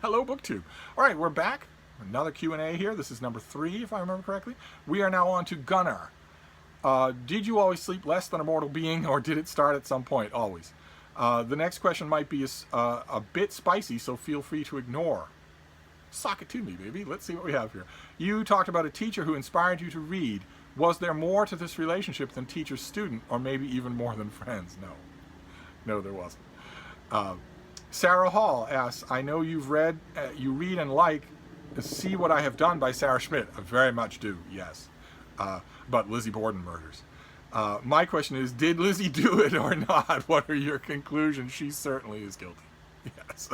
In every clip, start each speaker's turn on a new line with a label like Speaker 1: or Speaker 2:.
Speaker 1: Hello, BookTube. All right, we're back. Another Q&A here. This is number 3, if I remember correctly. We are now on to Gunnar. Did you always sleep less than a mortal being, or did it start at some point? Always. The next question might be a bit spicy, so feel free to ignore. Sock it to me, baby. Let's see what we have here. You talked about a teacher who inspired you to read. Was there more to this relationship than teacher-student, or maybe even more than friends? No. No, there wasn't. Sarah Hall asks, I know you read and like See What I Have Done by Sarah Schmidt. I very much do, yes. But Lizzie Borden murders. My question is, did Lizzie do it or not? What are your conclusions? She certainly is guilty. Yes.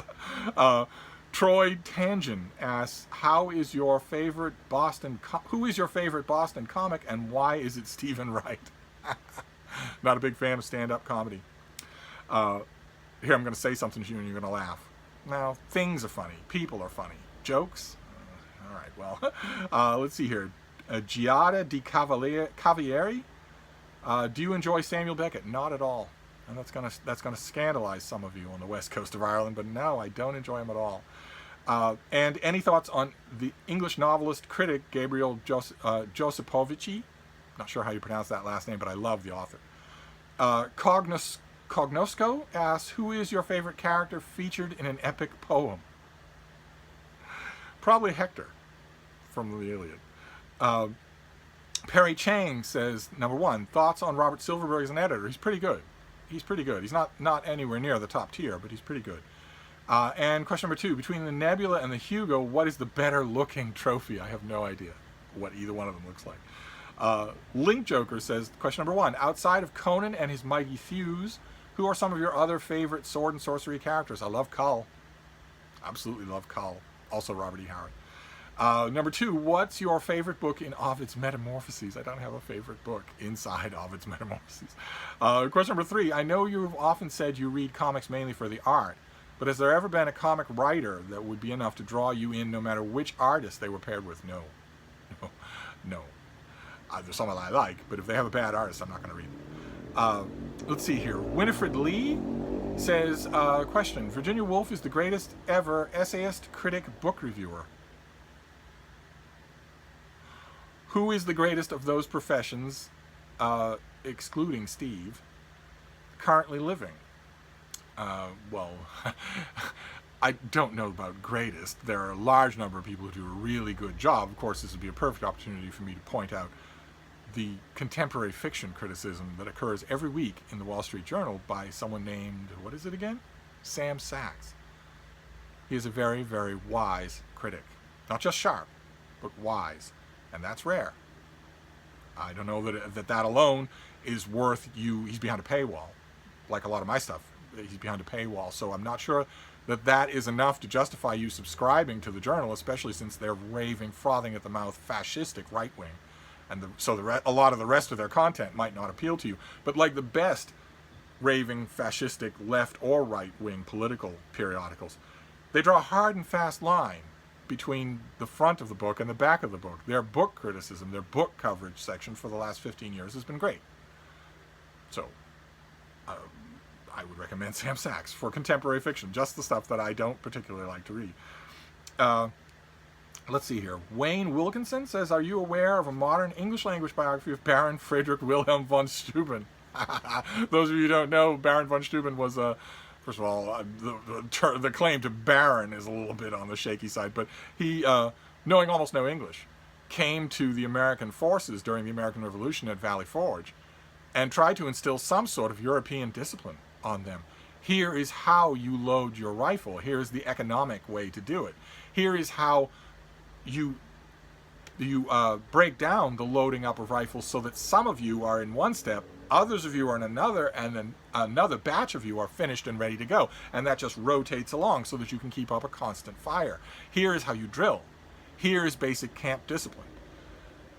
Speaker 1: Troy Tangent asks, who is your favorite Boston comic, and why is it Stephen Wright? Not a big fan of stand-up comedy. Here, I'm going to say something to you and you're going to laugh. Now, things are funny. People are funny. Jokes? All right, well, let's see here. Giada di Cavalieri. Do you enjoy Samuel Beckett? Not at all. And that's gonna scandalize some of you on the west coast of Ireland, but no, I don't enjoy him at all. And any thoughts on the English novelist critic Gabriel Josipovici? Not sure how you pronounce that last name, but I love the author. Cognosco asks, who is your favorite character featured in an epic poem? Probably Hector from the Iliad. Perry Chang says, number 1, thoughts on Robert Silverberg as an editor. He's pretty good. He's pretty good. He's not anywhere near the top tier, but he's pretty good. And question number 2, between the Nebula and the Hugo, what is the better looking trophy? I have no idea what either one of them looks like. Link Joker says, question number 1, outside of Conan and his mighty thews, who are some of your other favorite sword and sorcery characters? I love Kull. Absolutely love Kull. Also Robert E. Howard. Number 2, what's your favorite book in Ovid's Metamorphoses? I don't have a favorite book inside Ovid's Metamorphoses. Question number 3, I know you've often said you read comics mainly for the art, but has there ever been a comic writer that would be enough to draw you in no matter which artist they were paired with? No. No. There's someone I like, but if they have a bad artist, I'm not going to read them. Let's see here. Winifred Lee says, question, Virginia Woolf is the greatest ever essayist, critic, book reviewer. Who is the greatest of those professions, excluding Steve, currently living? Well, I don't know about greatest. There are a large number of people who do a really good job. Of course, this would be a perfect opportunity for me to point out the contemporary fiction criticism that occurs every week in the Wall Street Journal by someone named, what is it again? Sam Sachs. He is a very, very wise critic. Not just sharp, but wise. And that's rare. I don't know that alone is worth he's behind a paywall. Like a lot of my stuff, he's behind a paywall. So I'm not sure that is enough to justify you subscribing to the Journal, especially since they're raving, frothing at the mouth, fascistic right wing. And a lot of the rest of their content might not appeal to you. But like the best raving, fascistic, left or right wing political periodicals, they draw a hard and fast line between the front of the book and the back of the book. Their book criticism, their book coverage section for the last 15 years has been great. So I would recommend Sam Sachs for contemporary fiction, just the stuff that I don't particularly like to read. Let's see here. Wayne Wilkinson says, are you aware of a modern English language biography of Baron Friedrich Wilhelm von Steuben? Those of you who don't know, Baron von Steuben was first of all, the claim to Baron is a little bit on the shaky side, but he, knowing almost no English, came to the American forces during the American Revolution at Valley Forge and tried to instill some sort of European discipline on them. Here is how you load your rifle. Here is the economic way to do it. Here is how you break down the loading up of rifles so that some of you are in one step, others of you are in another, and then another batch of you are finished and ready to go. And that just rotates along so that you can keep up a constant fire. Here is how you drill. Here is basic camp discipline.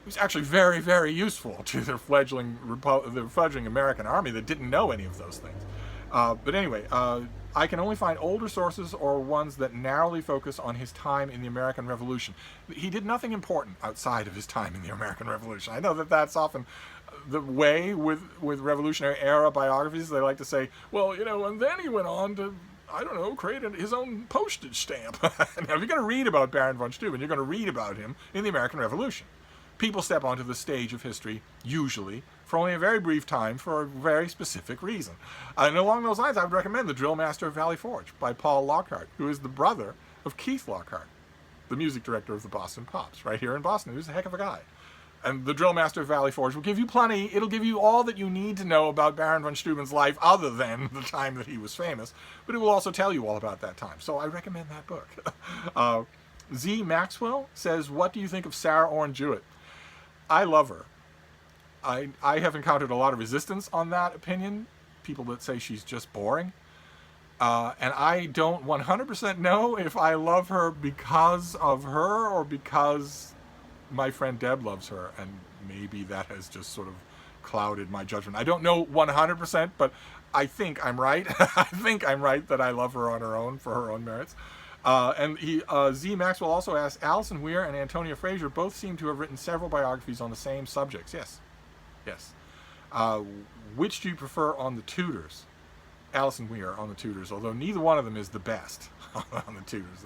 Speaker 1: It was actually very, very useful to the fledgling American army that didn't know any of those things. But anyway, I can only find older sources or ones that narrowly focus on his time in the American Revolution. He did nothing important outside of his time in the American Revolution. I know that that's often the way with Revolutionary era biographies. They like to say, well, and then he went on to I don't know, create his own postage stamp. Now, if you're going to read about Baron von Steuben, you're going to read about him in the American Revolution. People step onto the stage of history, usually, for only a very brief time for a very specific reason. And along those lines, I would recommend The Drill Master of Valley Forge by Paul Lockhart, who is the brother of Keith Lockhart, the music director of the Boston Pops, right here in Boston, who's a heck of a guy. And The Drill Master of Valley Forge will give you plenty. It'll give you all that you need to know about Baron von Steuben's life other than the time that he was famous. But it will also tell you all about that time. So I recommend that book. Z. Maxwell says, what do you think of Sarah Orne Jewett? I love her. I have encountered a lot of resistance on that opinion. People that say she's just boring. And I don't 100% know if I love her because of her or because my friend Deb loves her, and maybe that has just sort of clouded my judgment. I don't know 100%, but I think I'm right. I think I'm right that I love her on her own for her own merits. And Z. Maxwell also asked, Alison Weir and Antonia Fraser both seem to have written several biographies on the same subjects. Yes. Yes. Which do you prefer on the Tudors? Alison Weir on the Tudors, although neither one of them is the best on the Tudors.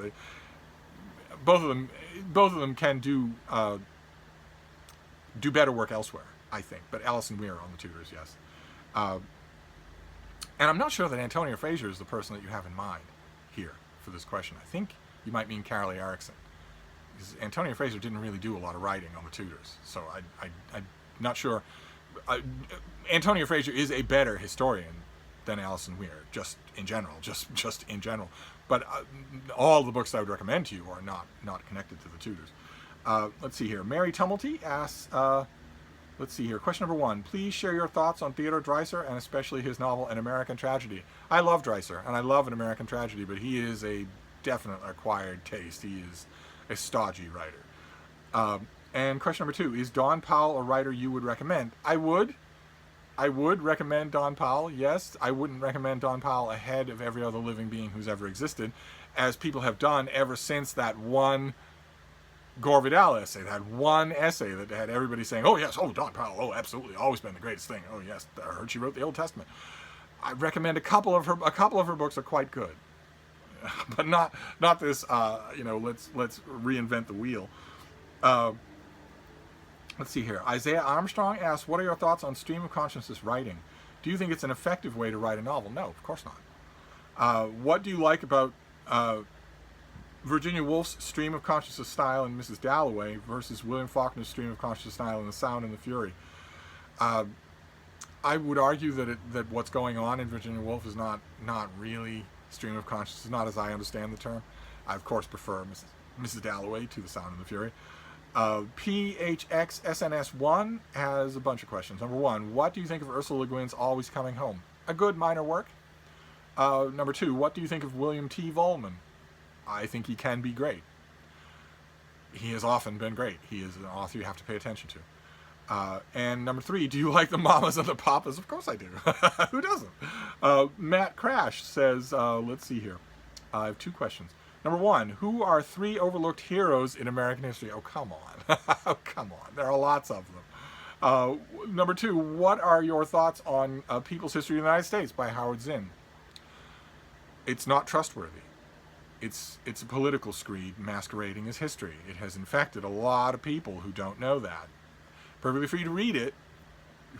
Speaker 1: Both of them can do better work elsewhere, I think. But Alison Weir on the Tudors, yes. And I'm not sure that Antonia Fraser is the person that you have in mind here for this question. I think you might mean Carolee Erickson. Because Antonia Fraser didn't really do a lot of writing on the Tudors, so I'm not sure. Antonia Fraser is a better historian than Alison Weir, just in general. But all the books I would recommend to you are not connected to the Tudors. Let's see here. Mary Tumulty asks, let's see here. Question number 1. Please share your thoughts on Theodore Dreiser and especially his novel An American Tragedy. I love Dreiser and I love An American Tragedy, but he is a definite acquired taste. He is a stodgy writer. And question number 2. Is Don Powell a writer you would recommend? I would recommend Don Powell, yes. I wouldn't recommend Don Powell ahead of every other living being who's ever existed, as people have done ever since that one Gore Vidal essay, that one essay that had everybody saying, oh yes, oh Don Powell, oh absolutely, always been the greatest thing. Oh yes, I heard she wrote the Old Testament. I recommend a couple of her books are quite good, but not this. Let's reinvent the wheel. Let's see here. Isaiah Armstrong asks, what are your thoughts on stream of consciousness writing? Do you think it's an effective way to write a novel? No, of course not. What do you like about Virginia Woolf's stream of consciousness style in Mrs. Dalloway versus William Faulkner's stream of consciousness style in The Sound and the Fury? I would argue that what's going on in Virginia Woolf is not really stream of consciousness, not as I understand the term. I, of course, prefer Mrs. Dalloway to The Sound and the Fury. PHXSNS1 has a bunch of questions. Number 1, what do you think of Ursula Le Guin's Always Coming Home? A good minor work. Number 2, what do you think of William T. Vollmann? I think he can be great. He has often been great. He is an author you have to pay attention to. And number 3, do you like the Mamas and the Papas? Of course I do. Who doesn't? Matt Crash says, let's see here. I have 2 questions. Number 1, who are 3 overlooked heroes in American history? Oh, come on. Oh, come on. There are lots of them. Number 2, what are your thoughts on People's History of the United States by Howard Zinn? It's not trustworthy. It's a political screed masquerading as history. It has infected a lot of people who don't know that. Perfectly free to read it.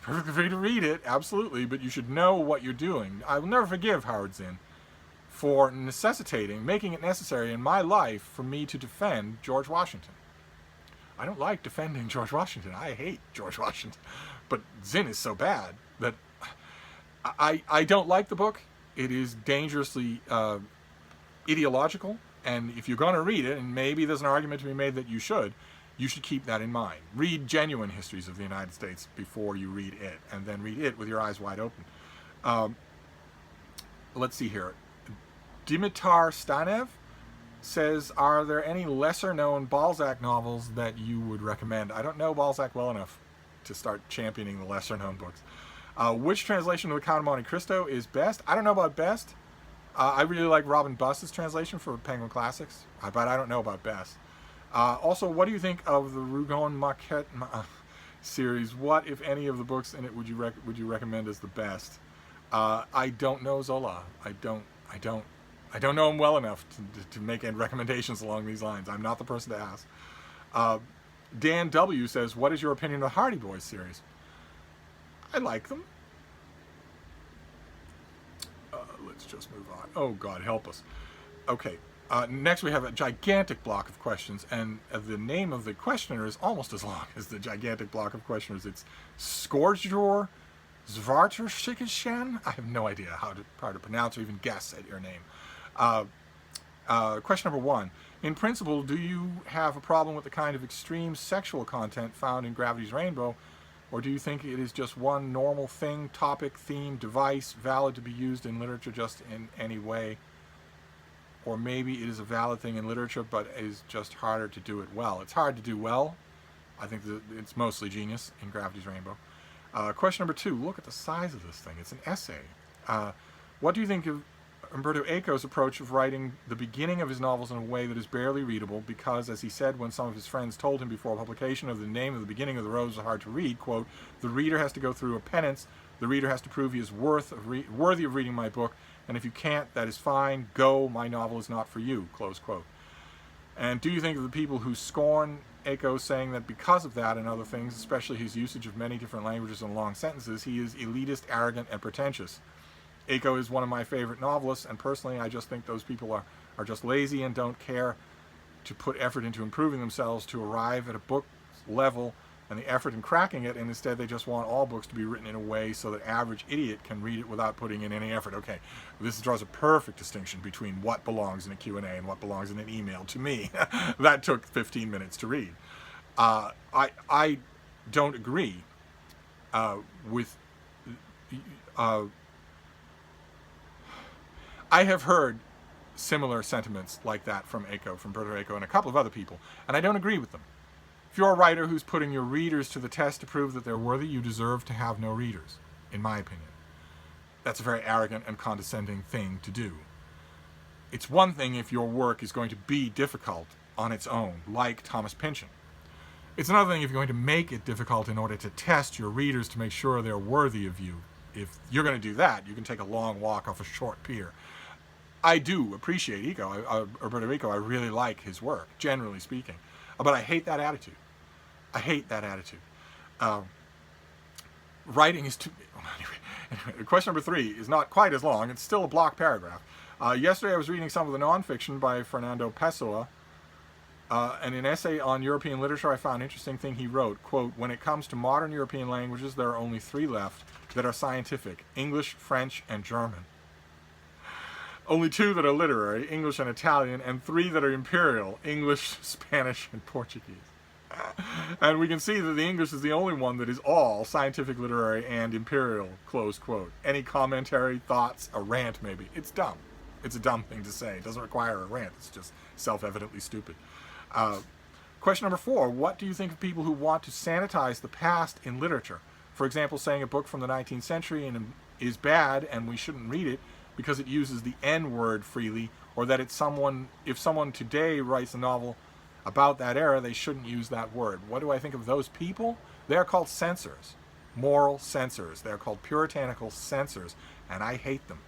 Speaker 1: Perfectly free to read it, absolutely, but you should know what you're doing. I will never forgive Howard Zinn for making it necessary in my life for me to defend George Washington. I don't like defending George Washington. I hate George Washington. But Zinn is so bad that I don't like the book. It is dangerously ideological, and if you're going to read it, and maybe there's an argument to be made that you should keep that in mind. Read genuine histories of the United States before you read it, and then read it with your eyes wide open. Let's see here. Dimitar Stanev says, are there any lesser-known Balzac novels that you would recommend? I don't know Balzac well enough to start championing the lesser-known books. Which translation of The Count of Monte Cristo is best? I don't know about best. I really like Robin Buss's translation for Penguin Classics, but I don't know about best. Also, what do you think of the Rougon Marquette series? What, if any, of the books in it would you recommend as the best? I don't know Zola. I don't I don't know him well enough to make any recommendations along these lines. I'm not the person to ask. Dan W. says, what is your opinion of the Hardy Boys series? I like them. Let's just move on. Oh, God, help us. Okay. Next, we have a gigantic block of questions, and the name of the questioner is almost as long as the gigantic block of questioners. It's Scourgeur Zvartershikishan. I have no idea how to pronounce or even guess at your name. Question number 1. In principle, do you have a problem with the kind of extreme sexual content found in Gravity's Rainbow, or do you think it is just one normal thing, topic, theme, device, valid to be used in literature just in any way? Or maybe it is a valid thing in literature, but is just harder to do it well. It's hard to do well. I think that it's mostly genius in Gravity's Rainbow. Question number 2. Look at the size of this thing. It's an essay. What do you think of Umberto Eco's approach of writing the beginning of his novels in a way that is barely readable? Because, as he said when some of his friends told him before publication of the name of the beginning of the rose was hard to read, quote, the reader has to go through a penance. The reader has to prove he is worthy of reading my book. And if you can't, that is fine. Go, my novel is not for you, close quote. And do you think of the people who scorn Eco, saying that because of that and other things, especially his usage of many different languages and long sentences, he is elitist, arrogant, and pretentious? Eco is one of my favorite novelists, and personally I just think those people are just lazy and don't care to put effort into improving themselves to arrive at a book level and the effort in cracking it, and instead they just want all books to be written in a way so that average idiot can read it without putting in any effort. Okay, this draws a perfect distinction between what belongs in a Q&A and what belongs in an email to me. That took 15 minutes to read. I don't agree with... I have heard similar sentiments like that from Eco, from Umberto Eco, and a couple of other people, and I don't agree with them. If you're a writer who's putting your readers to the test to prove that they're worthy, you deserve to have no readers, in my opinion. That's a very arrogant and condescending thing to do. It's one thing if your work is going to be difficult on its own, like Thomas Pynchon. It's another thing if you're going to make it difficult in order to test your readers to make sure they're worthy of you. If you're going to do that, you can take a long walk off a short pier. I do appreciate Umberto Eco. I really like his work, generally speaking. But I hate that attitude. I hate that attitude. Writing is too... Anyway, question number 3 is not quite as long. It's still a block paragraph. Yesterday I was reading some of the nonfiction by Fernando Pessoa, and an essay on European literature I found interesting thing he wrote, quote, when it comes to modern European languages, there are only 3 left that are scientific: English, French, and German. Only 2 that are literary, English and Italian, and 3 that are imperial, English, Spanish, and Portuguese. And we can see that the English is the only one that is all scientific, literary, and imperial, close quote. Any commentary, thoughts, a rant maybe. It's dumb. It's a dumb thing to say. It doesn't require a rant. It's just self-evidently stupid. Question number 4, what do you think of people who want to sanitize the past in literature? For example, saying a book from the 19th century is bad and we shouldn't read it because it uses the N-word freely, or that if someone today writes a novel about that era, they shouldn't use that word. What do I think of those people? They're called censors, moral censors. They're called puritanical censors, and I hate them.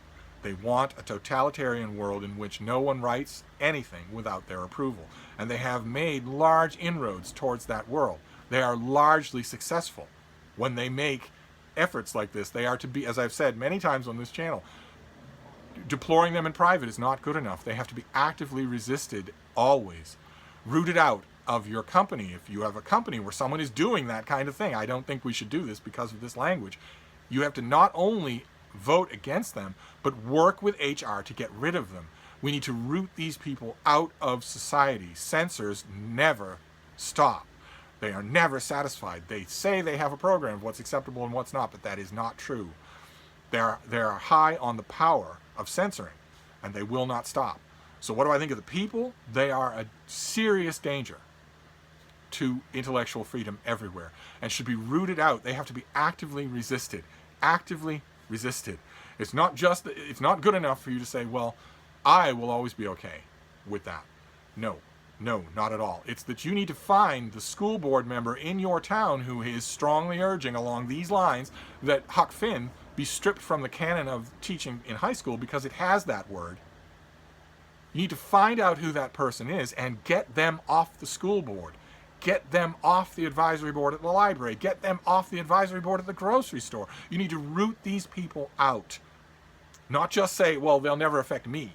Speaker 1: They want a totalitarian world in which no one writes anything without their approval, and they have made large inroads towards that world. They are largely successful. When they make efforts like this, they are to be, as I've said many times on this channel, deploring them in private is not good enough. They have to be actively resisted, always. Rooted out of your company. If you have a company where someone is doing that kind of thing, I don't think we should do this because of this language. You have to not only vote against them, but work with HR to get rid of them. We need to root these people out of society. Censors never stop. They are never satisfied. They say they have a program of what's acceptable and what's not, but that is not true. They are high on the power of censoring, and they will not stop. So what do I think of the people? They are a serious danger to intellectual freedom everywhere and should be rooted out. They have to be actively resisted. Actively resisted. It's not good enough for you to say, well, I will always be okay with that. No, not at all. It's that you need to find the school board member in your town who is strongly urging along these lines that Huck Finn be stripped from the canon of teaching in high school because it has that word. You need to find out who that person is and get them off the school board. Get them off the advisory board at the library. Get them off the advisory board at the grocery store. You need to root these people out. Not just say, well, they'll never affect me.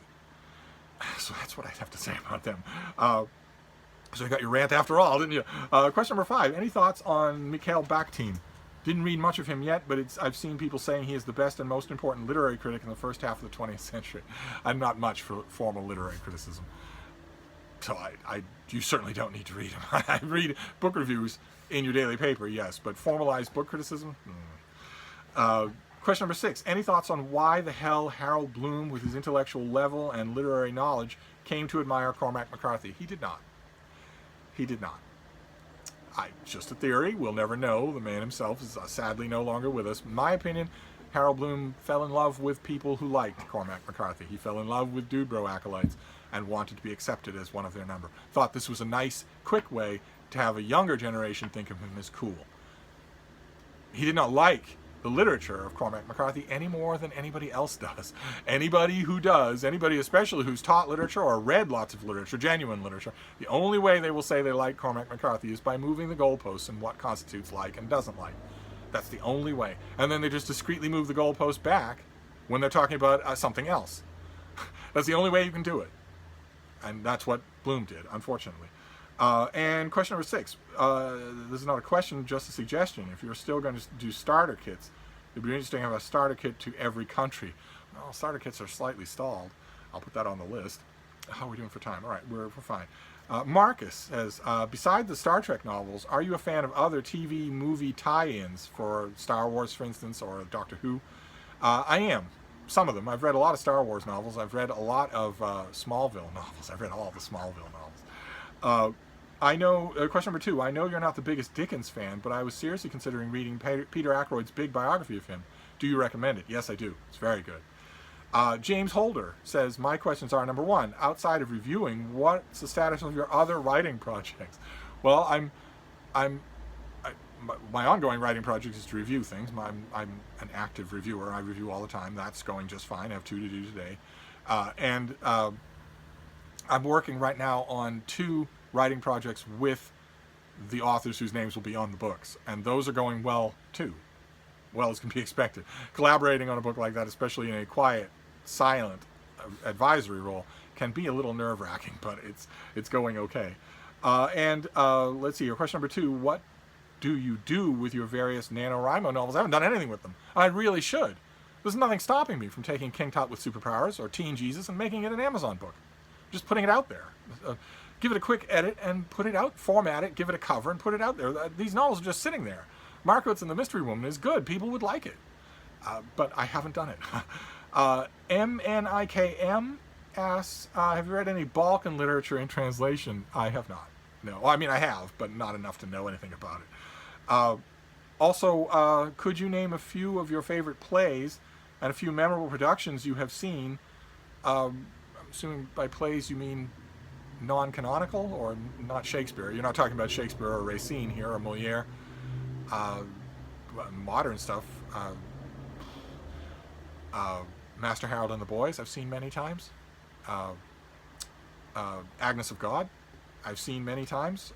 Speaker 1: So that's what I'd have to say about them. So you got your rant after all, didn't you? Question number 5. Any thoughts on Mikhail Bakhtin? Didn't read much of him yet, but I've seen people saying he is the best and most important literary critic in the first half of the 20th century. I'm not much for formal literary criticism. So you certainly don't need to read him. I read book reviews in your daily paper, yes, but formalized book criticism? Question number 6. Any thoughts on why the hell Harold Bloom, with his intellectual level and literary knowledge, came to admire Cormac McCarthy? He did not. He did not. Just a theory. We'll never know. The man himself is sadly no longer with us. In my opinion, Harold Bloom fell in love with people who liked Cormac McCarthy. He fell in love with Dude Bro acolytes and wanted to be accepted as one of their number. Thought this was a nice, quick way to have a younger generation think of him as cool. He did not like the literature of Cormac McCarthy any more than anybody else does. Anybody who does, anybody especially who's taught literature or read lots of literature, genuine literature, the only way they will say they like Cormac McCarthy is by moving the goalposts and what constitutes like and doesn't like. That's the only way. And then they just discreetly move the goalpost back when they're talking about something else. That's the only way you can do it. And that's what Bloom did, unfortunately. And question number 6. This is not a question, just a suggestion. If you're still going to do starter kits, it'd be interesting to have a starter kit to every country. Well, starter kits are slightly stalled. I'll put that on the list. How are we doing for time? All right, we're fine. Marcus says, beside the Star Trek novels, are you a fan of other TV movie tie-ins for Star Wars, for instance, or Doctor Who? I am. Some of them. I've read a lot of Star Wars novels. I've read a lot of Smallville novels. I've read all the Smallville novels. I know, question number 2, I know you're not the biggest Dickens fan, but I was seriously considering reading Peter Ackroyd's big biography of him. Do you recommend it? Yes, I do. It's very good. James Holder says, my questions are, number 1, outside of reviewing, what's the status of your other writing projects? Well, my ongoing writing project is to review things. I'm an active reviewer. I review all the time. That's going just fine. I have 2 to do today. And I'm working right now on 2 writing projects with the authors whose names will be on the books, and those are going well too, well as can be expected. Collaborating on a book like that, especially in a quiet, silent advisory role, can be a little nerve-wracking, but it's going okay. Let's see, your question number 2, what do you do with your various NaNoWriMo novels? I haven't done anything with them. I really should. There's nothing stopping me from taking King Tut with Superpowers or Teen Jesus and making it an Amazon book. Just putting it out there. Give it a quick edit and put it out, format it, give it a cover and put it out there. These novels are just sitting there. Markowitz and the Mystery Woman is good. People would like it. But I haven't done it. MNIKM asks, have you read any Balkan literature in translation? I have not. No. Well, I mean, I have, but not enough to know anything about it. Also, could you name a few of your favorite plays and a few memorable productions you have seen? I'm assuming by plays you mean non-canonical or not Shakespeare. You're not talking about Shakespeare or Racine here or Moliere. Modern stuff. Master Harold and the Boys I've seen many times. Agnes of God I've seen many times.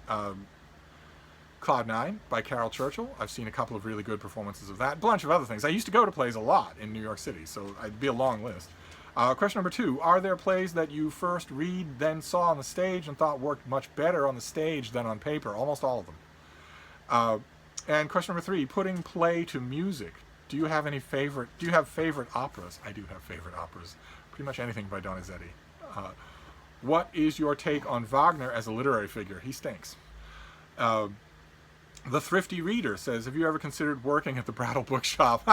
Speaker 1: Cloud 9 by Carol Churchill. I've seen a couple of really good performances of that. A bunch of other things. I used to go to plays a lot in New York City, so it'd be a long list. Question number 2, are there plays that you first read, then saw on the stage and thought worked much better on the stage than on paper? Almost all of them. And question number 3, putting play to music. Do you have favorite operas? I do have favorite operas. Pretty much anything by Donizetti. What is your take on Vogner as a literary figure? He stinks. The Thrifty Reader says, have you ever considered working at the Brattle Bookshop?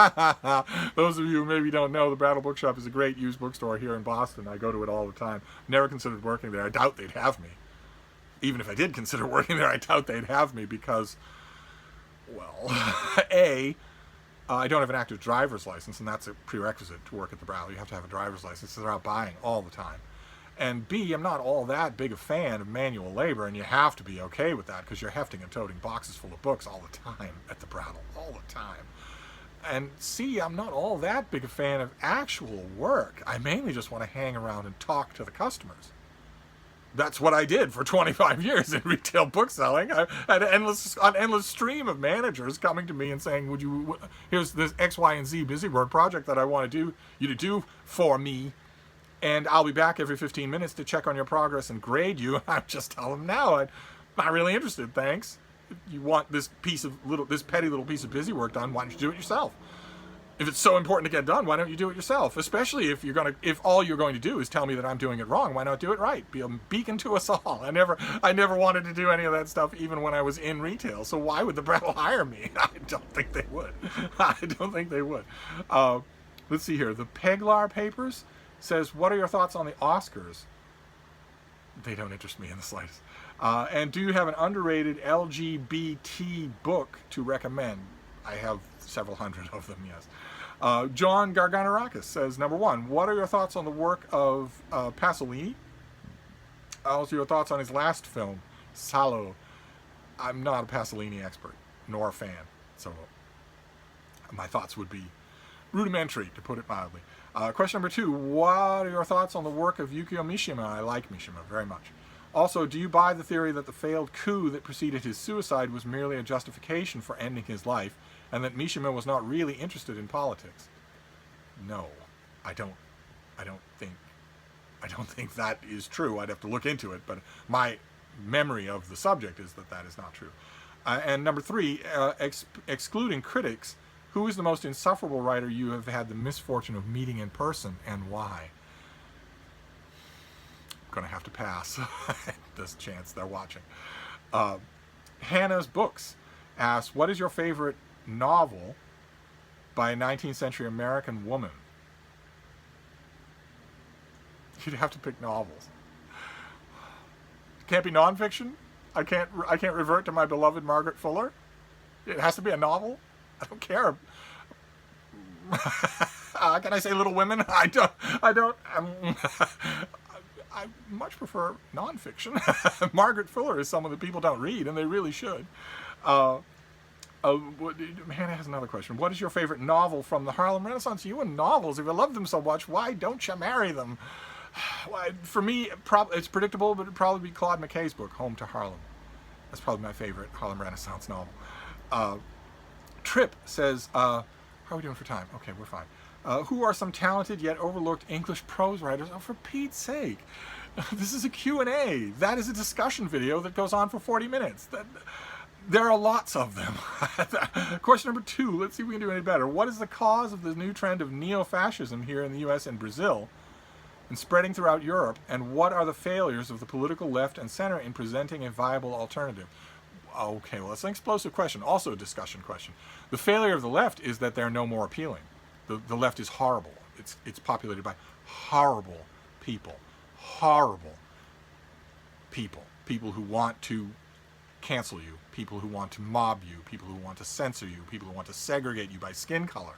Speaker 1: Those of you who maybe don't know, the Brattle Bookshop is a great used bookstore here in Boston. I go to it all the time. Never considered working there. I doubt they'd have me. Even if I did consider working there, I doubt they'd have me because, well, I don't have an active driver's license, and that's a prerequisite to work at the Brattle. You have to have a driver's license, so they're out buying all the time. And B, I'm not all that big a fan of manual labor, and you have to be okay with that because you're hefting and toting boxes full of books all the time at the Brattle, all the time. And C, I'm not all that big a fan of actual work. I mainly just want to hang around and talk to the customers. That's what I did for 25 years in retail bookselling. I had an endless stream of managers coming to me and saying, "Would you? Here's this X, Y, and Z busy work project that I want you to do for me, and I'll be back every 15 minutes to check on your progress and grade you." I just tell them, "No, I'm not really interested. Thanks. If you want this petty little piece of busy work done, why don't you do it yourself? If it's so important to get done, why don't you do it yourself? Especially if all you're going to do is tell me that I'm doing it wrong, why not do it right? Be a beacon to us all." I never wanted to do any of that stuff, even when I was in retail. So why would the Brattle hire me? I don't think they would. I don't think they would. Let's see here. The Peglar Papers says, "What are your thoughts on the Oscars?" They don't interest me in the slightest. And do you have an underrated LGBT book to recommend? I have several hundred of them, yes. John Garganarakis says, number one, what are your thoughts on the work of Pasolini? Also, your thoughts on his last film, Salo. I'm not a Pasolini expert, nor a fan, so my thoughts would be rudimentary, to put it mildly. Question number two, what are your thoughts on the work of Yukio Mishima? I like Mishima very much. Also, do you buy the theory that the failed coup that preceded his suicide was merely a justification for ending his life, and that Mishima was not really interested in politics? No, I don't think that is true. I'd have to look into it, but my memory of the subject is that is not true. And number three, excluding critics, who is the most insufferable writer you have had the misfortune of meeting in person, and why? I'm going to have to pass. This chance they're watching. Hannah's Books asks, what is your favorite novel by a 19th century American woman? You'd have to pick novels. It can't be nonfiction? I can't revert to my beloved Margaret Fuller? It has to be a novel? I don't care. Can I say Little Women? I don't. I much prefer nonfiction. Margaret Fuller is someone that people don't read, and they really should. Hannah has another question. What is your favorite novel from the Harlem Renaissance? You and novels, if you love them so much, why don't you marry them? For me, it's predictable, but it'd probably be Claude McKay's book, Home to Harlem. That's probably my favorite Harlem Renaissance novel. Trip says, how are we doing for time? Okay, we're fine. Who are some talented yet overlooked English prose writers? Oh, for Pete's sake. This is a Q&A. That is a discussion video that goes on for 40 minutes. There are lots of them. Question number two, let's see if we can do any better. What is the cause of the new trend of neo-fascism here in the US and Brazil and spreading throughout Europe? And what are the failures of the political left and center in presenting a viable alternative? Okay, well, that's an explosive question. Also a discussion question. The failure of the left is that they're no more appealing. The left is horrible. It's populated by horrible people. Horrible people. People who want to cancel you. People who want to mob you. People who want to censor you. People who want to segregate you by skin color.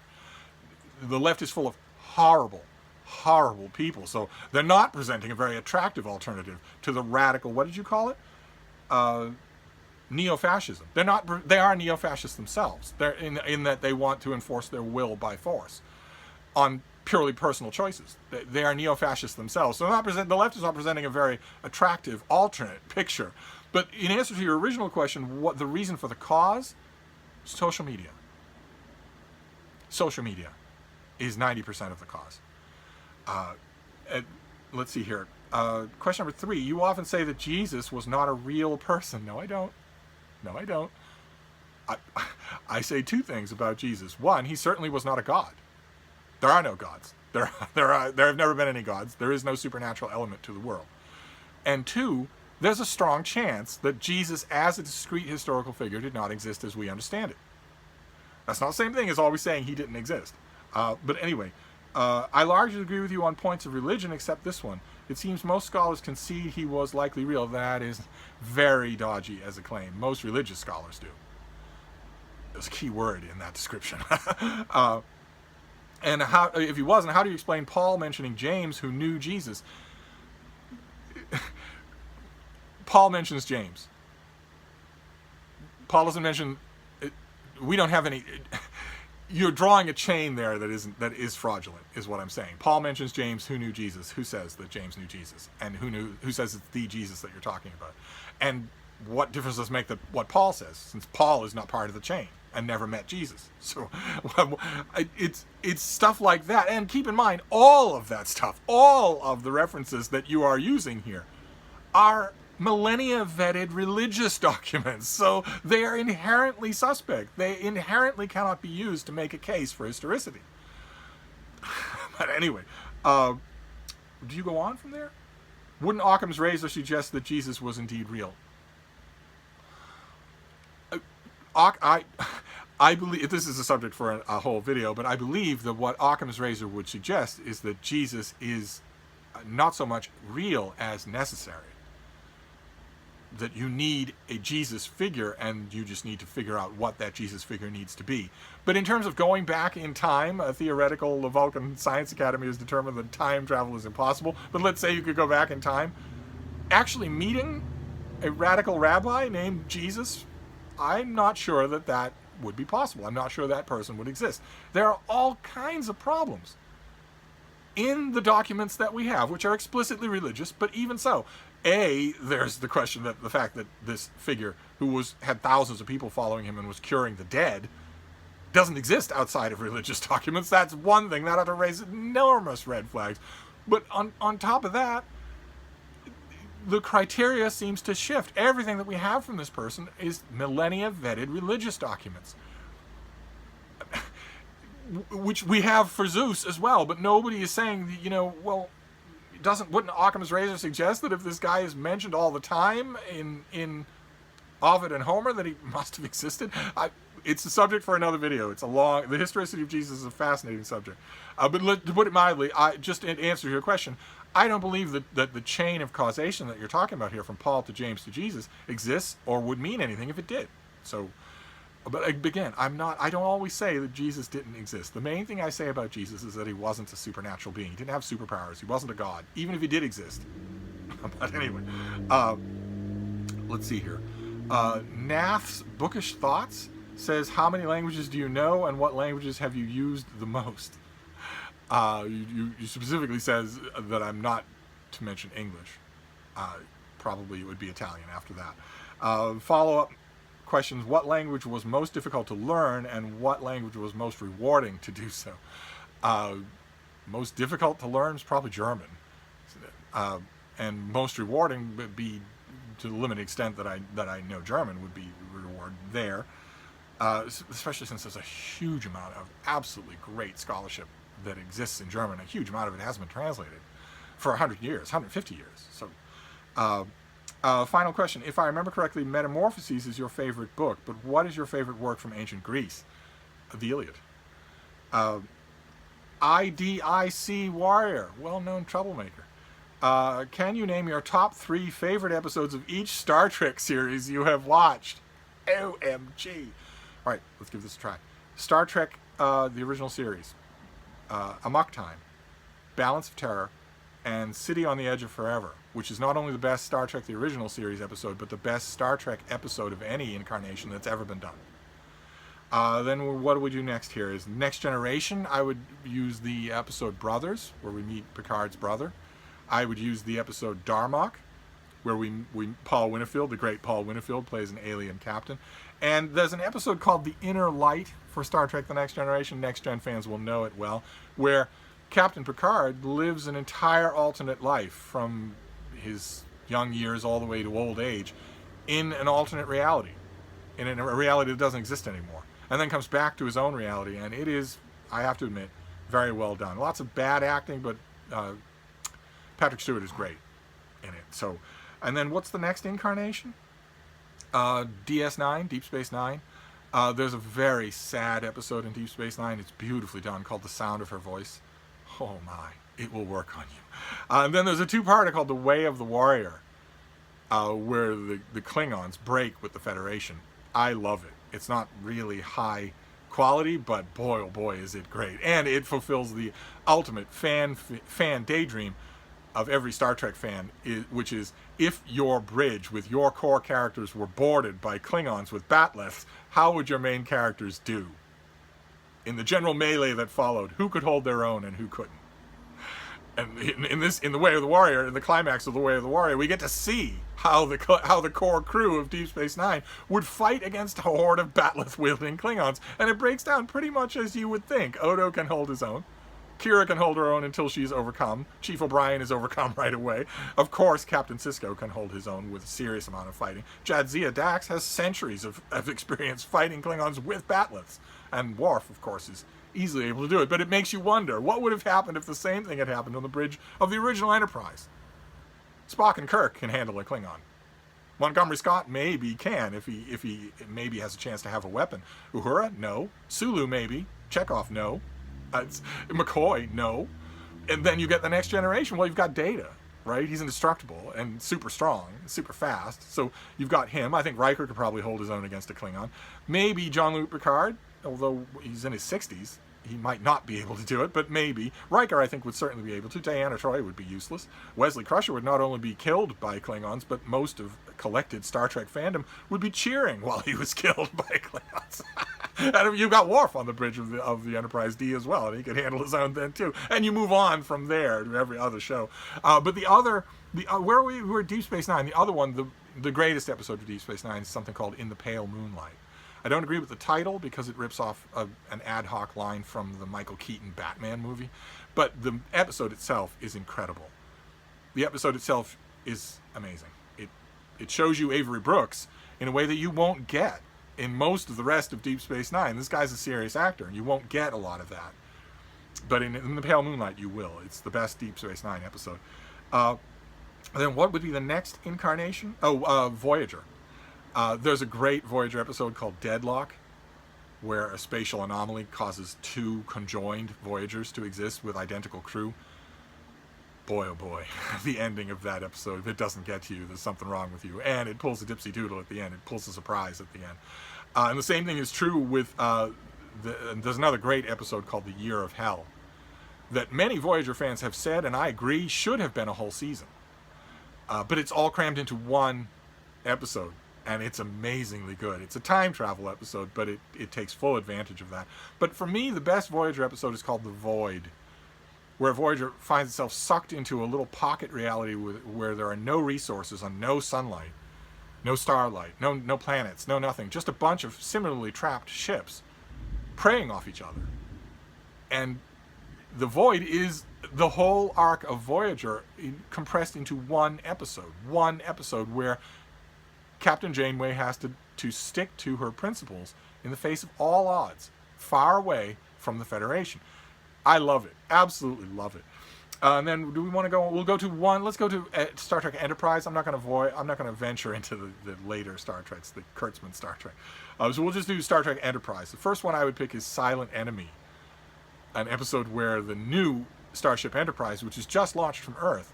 Speaker 1: The left is full of horrible, horrible people. So they're not presenting a very attractive alternative to the radical, what did you call it? Neo-fascism. They are neo-fascists themselves. They're in that they want to enforce their will by force on purely personal choices. They are neo-fascists themselves. So the left is not presenting a very attractive alternate picture. But in answer to your original question, what the reason for the cause? Social media. Social media is 90% of the cause. Let's see here. Question number three. You often say that Jesus was not a real person. No, I don't. No, I don't. I say two things about Jesus. One, he certainly was not a god. There are no gods. There have never been any gods. There is no supernatural element to the world. And two, there's a strong chance that Jesus as a discrete historical figure did not exist as we understand it. That's not the same thing as always saying he didn't exist. But anyway, I largely agree with you on points of religion except this one. It seems most scholars concede he was likely real. That is very dodgy as a claim. Most religious scholars do. There's a key word in that description. And if he wasn't, how do you explain Paul mentioning James, who knew Jesus? Paul mentions James. Paul doesn't mention... We don't have any... you're drawing a chain there that is fraudulent, is what I'm saying. Paul mentions James, who knew Jesus. Who says that James knew Jesus? And who says it's the Jesus that you're talking about? And what difference does it make that what Paul says, since Paul is not part of the chain and never met Jesus? So it's stuff like that. And keep in mind, all of that stuff, all of the references that you are using here are millennia vetted religious documents, so they are inherently suspect. They inherently cannot be used to make a case for historicity. But anyway, do you go on from there? Wouldn't Occam's razor suggest that Jesus was indeed real? I believe, this is a subject for a whole video, but I believe that what Occam's razor would suggest is that Jesus is not so much real as necessary. That you need a Jesus figure, and you just need to figure out what that Jesus figure needs to be. But in terms of going back in time, a theoretical Vulcan Science Academy has determined that time travel is impossible. But let's say you could go back in time. Actually meeting a radical rabbi named Jesus, I'm not sure that that would be possible. I'm not sure that person would exist. There are all kinds of problems in the documents that we have, which are explicitly religious, but even so, there's the question that the fact that this figure, who had thousands of people following him and was curing the dead, doesn't exist outside of religious documents. That's one thing that ought to raise enormous red flags. But on top of that, the criteria seems to shift. Everything that we have from this person is millennia vetted religious documents, which we have for Zeus as well. But nobody is saying, well, wouldn't Occam's razor suggest that if this guy is mentioned all the time in Ovid and Homer, that he must have existed? It's a subject for another video. The historicity of Jesus is a fascinating subject. But to put it mildly, just to answer your question, I don't believe that the chain of causation that you're talking about here, from Paul to James to Jesus, exists or would mean anything if it did. So, but again, I don't always say that Jesus didn't exist. The main thing I say about Jesus is that he wasn't a supernatural being. He didn't have superpowers. He wasn't a god, even if he did exist. But anyway, let's see here. Nath's Bookish Thoughts says, how many languages do you know, and what languages have you used the most? You specifically says that I'm not to mention English. Probably it would be Italian after that. Follow-up questions: what language was most difficult to learn, and what language was most rewarding to do so? Most difficult to learn is probably German, and most rewarding would be, to the limited extent that I know German, would be reward there, especially since there's a huge amount of absolutely great scholarship that exists in German. A huge amount of it hasn't been translated for 100 years, 150 years. So. Final question. If I remember correctly, Metamorphoses is your favorite book, but what is your favorite work from ancient Greece? The Iliad. IDIC Warrior, well-known troublemaker. Can you name your top 3 favorite episodes of each Star Trek series you have watched? OMG. All right, let's give this a try. Star Trek, the original series. Amok Time. Balance of Terror. And City on the Edge of Forever, which is not only the best Star Trek the original series episode, but the best Star Trek episode of any incarnation that's ever been done. Then what do we do next here? Is Next Generation. I would use the episode Brothers, where we meet Picard's brother. I would use the episode Darmok, where we Paul Winfield, the great Paul Winfield, plays an alien captain. And there's an episode called The Inner Light for Star Trek The Next Generation. Next Gen fans will know it well, where Captain Picard lives an entire alternate life from his young years all the way to old age in an alternate reality, in a reality that doesn't exist anymore, and then comes back to his own reality. And it is, I have to admit, very well done. Lots of bad acting, but Patrick Stewart is great in it. So, and then what's the next incarnation? DS9, Deep Space Nine. There's a very sad episode in Deep Space Nine. It's beautifully done, called The Sound of Her Voice. Oh my, it will work on you. And then there's a 2-parter called The Way of the Warrior, where the Klingons break with the Federation. I love it. It's not really high quality, but boy, oh boy, is it great. And it fulfills the ultimate fan daydream of every Star Trek fan, which is, if your bridge with your core characters were boarded by Klingons with bat'leths, how would your main characters do? in the general melee that followed, who could hold their own and who couldn't. And in the Way of the Warrior, in the climax of the Way of the Warrior, we get to see how the core crew of Deep Space Nine would fight against a horde of bat'leth-wielding Klingons, and it breaks down pretty much as you would think. Odo can hold his own. Kira can hold her own until she's overcome. Chief O'Brien is overcome right away. Of course, Captain Sisko can hold his own with a serious amount of fighting. Jadzia Dax has centuries of experience fighting Klingons with bat'leths. And Worf, of course, is easily able to do it. But it makes you wonder, what would have happened if the same thing had happened on the bridge of the original Enterprise? Spock and Kirk can handle a Klingon. Montgomery Scott maybe can, if he maybe has a chance to have a weapon. Uhura, no. Sulu, maybe. Chekhov, no. McCoy, no. And then you get the Next Generation. Well, you've got Data, right? He's indestructible and super strong, super fast. So you've got him. I think Riker could probably hold his own against a Klingon. Maybe Jean-Luc Picard, although he's in his 60s. He might not be able to do it, but maybe. Riker, I think, would certainly be able to. Diana Troy would be useless. Wesley Crusher would not only be killed by Klingons, but most of collected Star Trek fandom would be cheering while he was killed by Klingons. And you've got Worf on the bridge of the Enterprise D as well, and he could handle his own then too. And you move on from there to every other show. But where we're Deep Space Nine, the other one, the greatest episode of Deep Space Nine is something called In the Pale Moonlight. I don't agree with the title because it rips off an ad hoc line from the Michael Keaton Batman movie, but the episode itself is incredible. The episode itself is amazing. It shows you Avery Brooks in a way that you won't get in most of the rest of Deep Space Nine. This guy's a serious actor, and you won't get a lot of that. But in The Pale Moonlight, you will. It's the best Deep Space Nine episode. Then what would be the next incarnation? Voyager. There's a great Voyager episode called Deadlock, where a spatial anomaly causes two conjoined Voyagers to exist with identical crew. Boy, oh boy, the ending of that episode, if it doesn't get to you, there's something wrong with you. And it pulls a dipsy doodle at the end. It pulls a surprise at the end. And the same thing is true with, there's another great episode called The Year of Hell, that many Voyager fans have said, and I agree, should have been a whole season. But it's all crammed into one episode. And it's amazingly good. It's a time travel episode, but it takes full advantage of that. But for me, the best Voyager episode is called The Void, where Voyager finds itself sucked into a little pocket reality where there are no resources and no sunlight, no starlight, no planets, no nothing. Just a bunch of similarly trapped ships preying off each other. And The Void is the whole arc of Voyager compressed into one episode where Captain Janeway has to stick to her principles in the face of all odds, far away from the Federation. I love it. Absolutely love it. And then do we want to go? We'll go to one. Let's go to Star Trek Enterprise. I'm not going to venture into the later Star Treks, the Kurtzman Star Trek. So we'll just do Star Trek Enterprise. The first one I would pick is Silent Enemy, an episode where the new Starship Enterprise, which is just launched from Earth,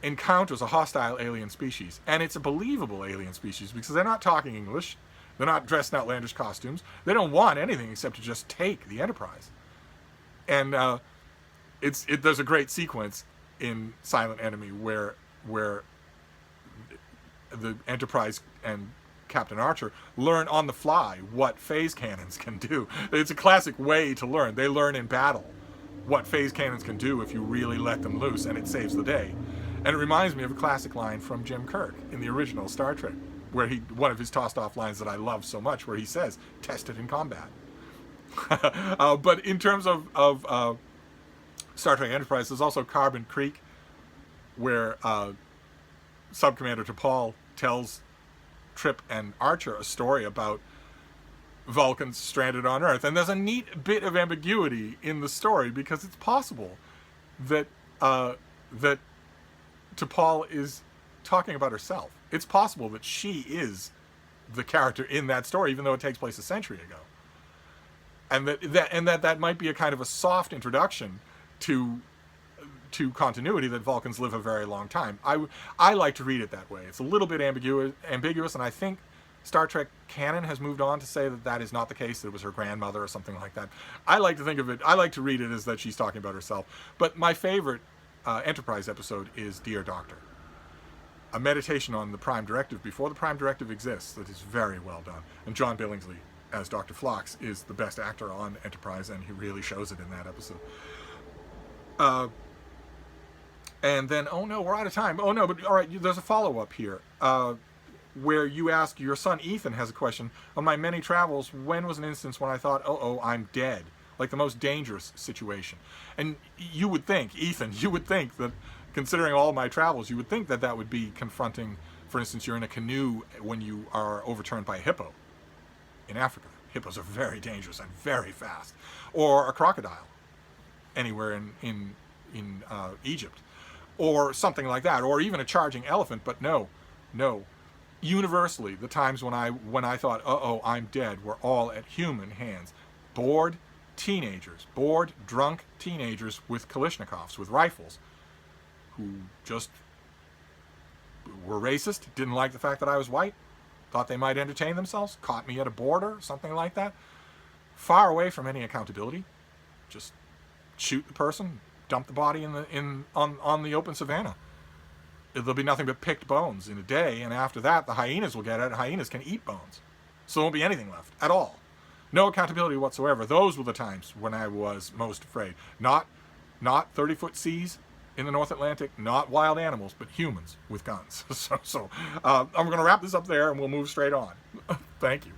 Speaker 1: encounters a hostile alien species. And it's a believable alien species because they're not talking English. They're not dressed in outlandish costumes. They don't want anything except to just take the Enterprise. And there's a great sequence in Silent Enemy where the Enterprise and Captain Archer learn on the fly what phase cannons can do. It's a classic way to learn. They learn in battle what phase cannons can do if you really let them loose, and it saves the day. And it reminds me of a classic line from Jim Kirk in the original Star Trek, where one of his tossed off lines that I love so much, where he says, "Test it in combat." But in terms of Star Trek Enterprise, there's also Carbon Creek, where Subcommander T'Pol tells Trip and Archer a story about Vulcans stranded on Earth. And there's a neat bit of ambiguity in the story because it's possible that T'Pol is talking about herself. It's possible that she is the character in that story, even though it takes place a century ago. And that might be a kind of a soft introduction to continuity, that Vulcans live a very long time. I like to read it that way. It's a little bit ambiguous, and I think Star Trek canon has moved on to say that is not the case, that it was her grandmother or something like that. I like to think of it, I like to read it as that she's talking about herself. But my favorite Enterprise episode is Dear Doctor, a meditation on the Prime Directive before the Prime Directive exists that is very well done. And John Billingsley as Dr. Phlox is the best actor on Enterprise, and he really shows it in that episode. And then, oh no, we're out of time. Oh no, but all right, there's a follow-up here. Where you ask, your son Ethan has a question. On my many travels, when was an instance when I thought, oh, I'm dead? Like the most dangerous situation. And you would think, Ethan, you would think that, considering all my travels, you would think that that would be confronting, for instance, you're in a canoe when you are overturned by a hippo in Africa. Hippos are very dangerous and very fast. Or a crocodile anywhere in Egypt. Or something like that. Or even a charging elephant. But no. Universally, the times when I thought, I'm dead, were all at human hands. Bored, drunk teenagers with Kalashnikovs, with rifles, who just were racist, didn't like the fact that I was white, thought they might entertain themselves, caught me at a border, something like that. Far away from any accountability. Just shoot the person, dump the body on the open savannah. There'll be nothing but picked bones in a day, and after that, the hyenas will get it. Hyenas can eat bones. So there won't be anything left at all. No accountability whatsoever. Those were the times when I was most afraid. Not 30-foot seas in the North Atlantic, not wild animals, but humans with guns. So I'm going to wrap this up there, and we'll move straight on. Thank you.